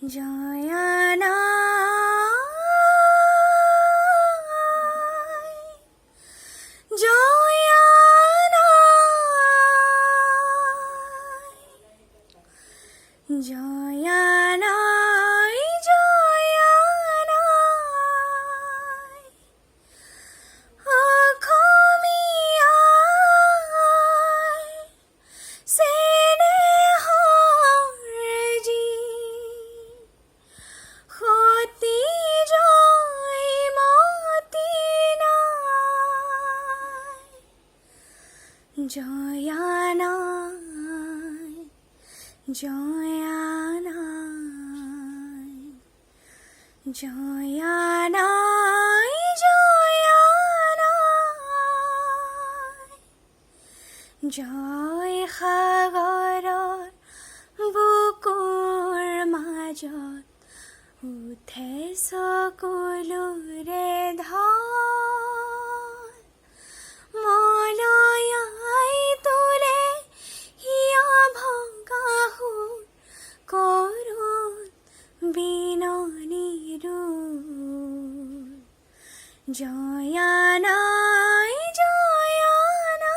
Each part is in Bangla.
জয়ানায় জয়ানায় জয়ানায় জয়ানায় অখমিয়ায় স্নেহরজি ক্ষতি জয় মতি নাই জয়ানায় জয়ানায় জয়ানায় জয়ানায় জয় সাগৰৰ বুকুৰ মাজত উঠে চকুলোৰে ঢল মলয়াই তোলে হিয়া ভগা সুৰ কৰোঁ বিননিৰো জয়ানায় জয়ানায়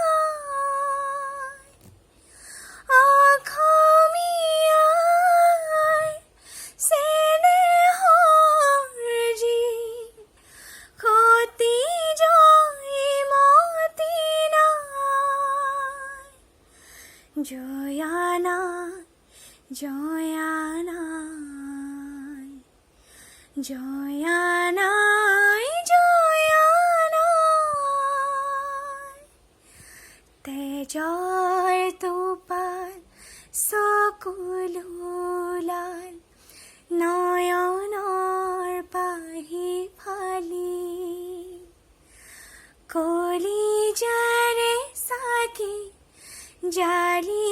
অখমিয়ায় স্নেহৰজি ক্ষতি জয় মতি নাই জয়ানায় জয়ানায় জয়ানায় জয়ানায় তেজৰ টোপাল চকুলোলাল নয়নৰ পাহি ফালি কলিজাৰে চাকি জালি